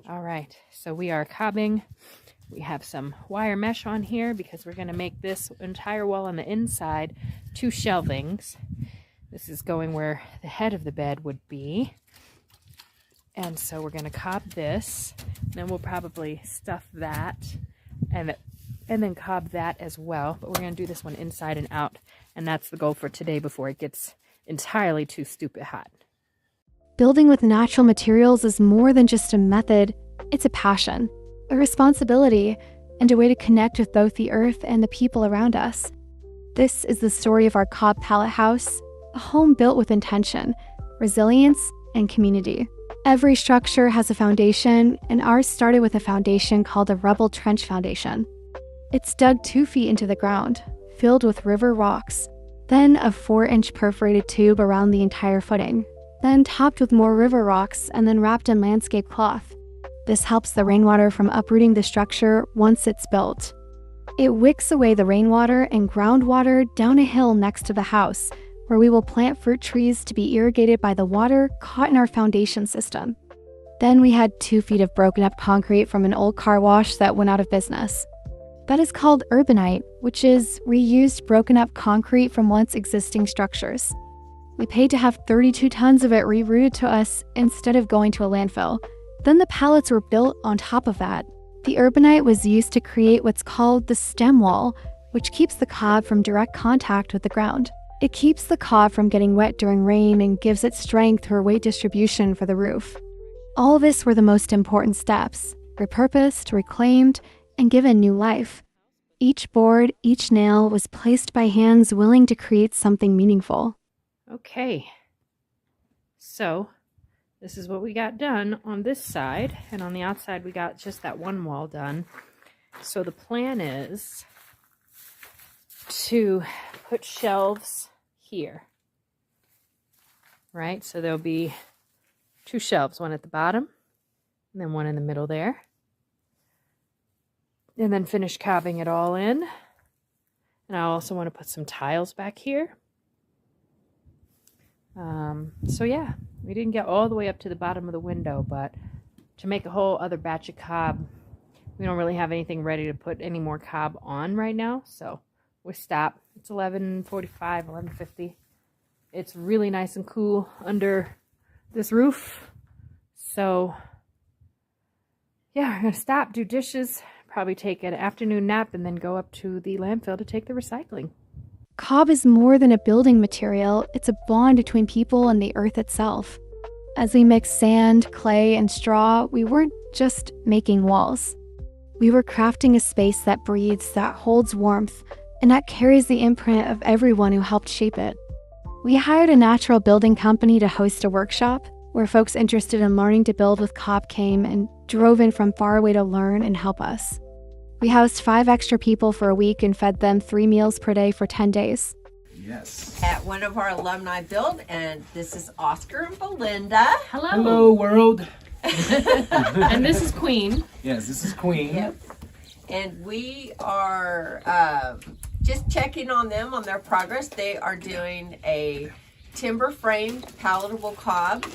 All right, so we are cobbing. We have some wire mesh on here because we're going to make this entire wall on the inside 2 shelvings. This is going where the head of the bed would be. And so we're going to cob this. Then we'll probably stuff that and then cob that as well. But we're going to do this one inside and out. And that's the goal for today before it gets entirely too stupid hot. Building with natural materials is more than just a method. It's a passion, a responsibility, and a way to connect with both the earth and the people around us. This is the story of our Cob Pallet house, a home built with intention, resilience, and community. Every structure has a foundation, and ours started with a foundation called a rubble trench foundation. It's dug 2 feet into the ground, filled with river rocks, then a 4-inch perforated tube around the entire footing, then topped with more river rocks and then wrapped in landscape cloth. This helps the rainwater from uprooting the structure once it's built. It wicks away the rainwater and groundwater down a hill next to the house, where we will plant fruit trees to be irrigated by the water caught in our foundation system. Then we had 2 feet of broken up concrete from an old car wash that went out of business. That is called urbanite, which is reused broken up concrete from once existing structures. We paid to have 32 tons of it rerouted to us instead of going to a landfill. Then the pallets were built on top of that. The urbanite was used to create what's called the stem wall, which keeps the cob from direct contact with the ground. It keeps the cob from getting wet during rain and gives it strength or weight distribution for the roof. All of this were the most important steps, repurposed, reclaimed, and given new life. Each board, each nail was placed by hands willing to create something meaningful. Okay, so this is what we got done on this side, and on the outside we got just that one wall done. So the plan is to put shelves here, right? So there'll be 2 shelves, one at the bottom and then one in the middle there. And then finish cobbing it all in. And I also want to put some tiles back here. So yeah, we didn't get all the way up to the bottom of the window, but to make a whole other batch of cob, we don't really have anything ready to put any more cob on right now, so we stop. It's 11:45, 11:50. It's really nice and cool under this roof, so yeah, we're gonna stop, do dishes, probably take an afternoon nap, and then go up to the landfill to take the recycling. Cob is more than a building material, it's a bond between people and the earth itself. As we mixed sand, clay, and straw, we weren't just making walls. We were crafting a space that breathes, that holds warmth, and that carries the imprint of everyone who helped shape it. We hired a natural building company to host a workshop, where folks interested in learning to build with cob came and drove in from far away to learn and help us. We housed 5 extra people for a week and fed them 3 meals per day for 10 days. Yes. At one of our alumni build, and this is Oscar and Belinda. Hello. Hello, world. And this is Queen. Yes, this is Queen. Yep. And we are just checking on them on their progress. They are doing a timber framed palatable cob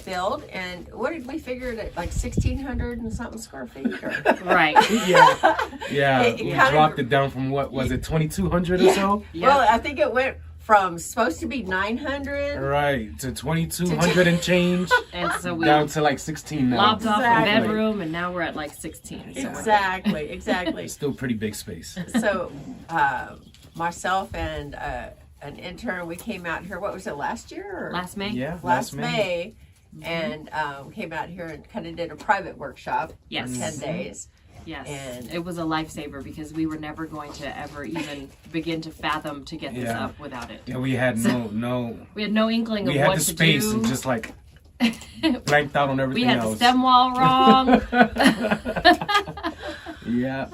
build, and what did we figure it at, like 1,600 and something square feet? Or? Right. Yeah. We dropped it down from, what was it, 2,200 or so? Yep. Well, I think it went from supposed to be 900 right to 2,200 and change, and so we down to like 16 now. lopped off a bedroom, and now we're at like 16. So exactly. It's still pretty big space. So myself and an intern, we came out here, what was it, last year? Or? last May? Yeah, Last May. And came out here and kind of did a private workshop Yes. for 10 days. Yes, And it was a lifesaver because we were never going to ever even begin to fathom to get this Yeah. up without it. Yeah, we had no. We had no inkling of We had what the to space do. and just like blanked out on everything We had else. the stem wall wrong. Yeah.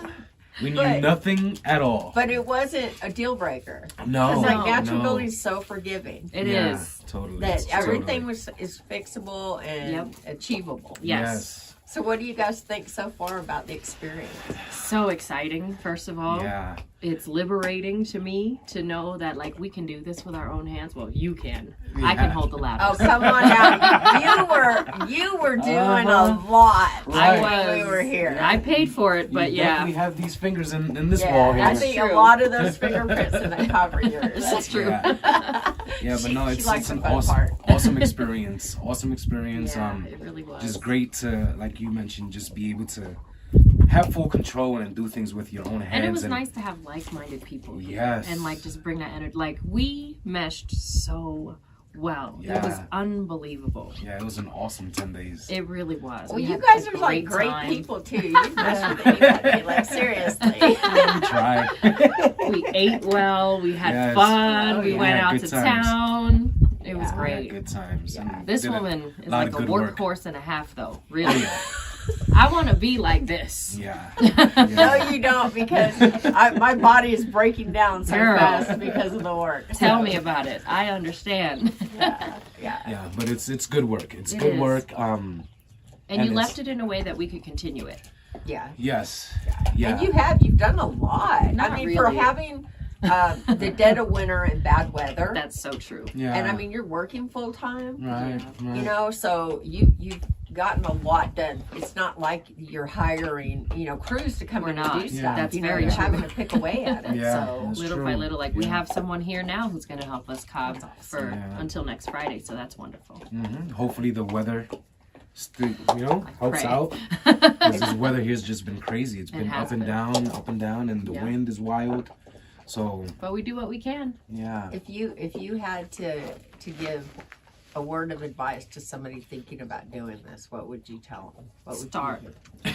We knew nothing at all. But it wasn't a deal breaker. No. It's like natural no. building is so forgiving. It Yeah, is. Totally. That everything totally. is fixable and achievable. Yes. So what do you guys think so far about the experience? So exciting, first of all. Yeah. It's liberating to me to know that like we can do this with our own hands. Well, you can. Yeah. I can hold the ladder. Oh, come on now. You were doing a lot I when we was. were here. I paid for it, but You yeah. definitely have these fingers in this wall here. I see a lot of those fingerprints in that cover of yours. That's true. Yeah, but no, She it's likes an the fun awesome, part. awesome experience. Awesome experience. Yeah, it really was. Just great to, like you mentioned, just be able to have full control and do things with your own hands. And it was nice to have like-minded people here. Yes. And like just bring that energy. Like we meshed so well. Yeah. It was unbelievable. Yeah, it was an awesome 10 days. It really was. Well, We you had guys a are like great time. people too. You mess with anybody, like seriously. We tried. We ate well. We had Yes. fun. Oh, we yeah. went Yeah, out good to times. town. It was Yeah. great. Good times. And This did woman is lot like of a good work. workhorse and a half, though. Really. I want to be like this. Yeah. No, you don't, because my body is breaking down so Girl. fast because of the work. Tell me about it. I understand. Yeah. Yeah, but it's good work. It's It good is. work. And you it's- left it in a way that we could continue it. Yeah. Yes. Yeah. And you've done a lot. Not I mean, for really. having the dead of winter and bad weather. That's so true. Yeah. And I mean, you're working full time. right. Yeah. You know, so you've gotten a lot done. It's not like you're hiring, crews to come We're in not. and do Yeah. stuff. That's You know, very you're true. having to pick away at it. Yeah. So That's Little true. by little, like we Yeah. have someone here now who's going to help us cob for Yeah. until next Friday. So that's wonderful. Hopefully the weather, helps pray. out. 'Cause this weather here's just been crazy. It's It been has up and been. down, and the Yeah. wind is wild. So But we do what we can. yeah. if you had to give a word of advice to somebody thinking about doing this, what would you tell them? What would Start. You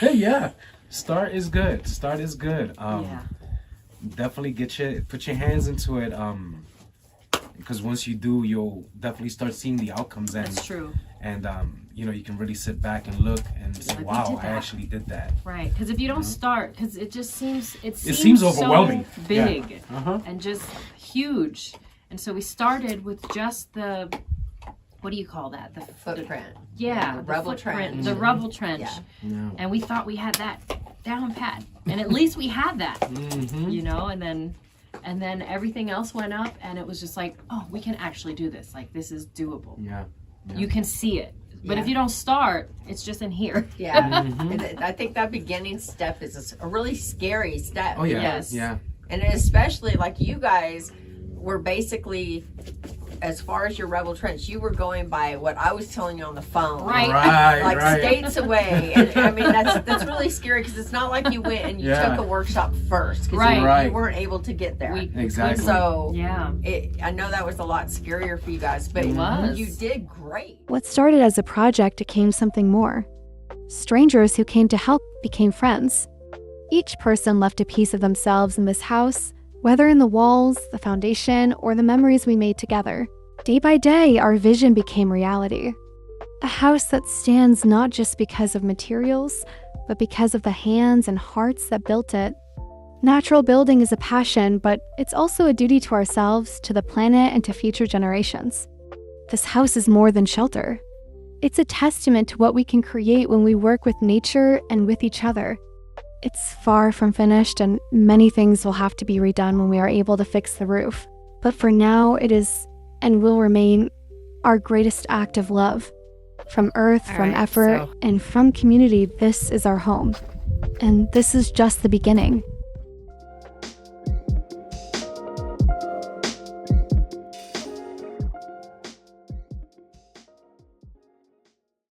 do? Yeah. Start is good. Yeah. Definitely put your hands into it. Because once you do, you'll definitely start seeing the outcomes, That's true. and you can really sit back and look and say, Like, we wow, did I that. actually did that. Right. Because if you don't start, because it just seems, it seems overwhelming. so big Uh-huh. and just huge. And so we started with just the, what do you call that? The Footprint. Yeah, The the rubble footprint, trench. the rubble trench. Yeah. Yeah. And we thought we had that down pat. And at least we had that, Mm-hmm. and then everything else went up and it was just like, oh, we can actually do this. Like, this is doable. Yeah. You can see it. But Yeah. if you don't start, it's just in here. Yeah. Mm-hmm. And I think that beginning step is a really scary step. Oh yeah. Yes. Yeah. And especially like you guys were basically, as far as your rebel trench, you were going by what I was telling you on the phone. Right. Like Right. states away. And I mean, that's really scary because it's not like you went and you Yeah. took a workshop first. 'Cause Right. You Right. weren't able to get there. We Exactly. So Yeah. I know that was a lot scarier for you guys, but It was. you did great. What started as a project became something more. Strangers who came to help became friends. Each person left a piece of themselves in this house, whether in the walls, the foundation, or the memories we made together. Day by day, our vision became reality. A house that stands not just because of materials, but because of the hands and hearts that built it. Natural building is a passion, but it's also a duty to ourselves, to the planet, and to future generations. This house is more than shelter. It's a testament to what we can create when we work with nature and with each other. It's far from finished, and many things will have to be redone when we are able to fix the roof. But for now, it is, and will remain, our greatest act of love. From earth, All from right, effort, so- and from community, this is our home. And this is just the beginning.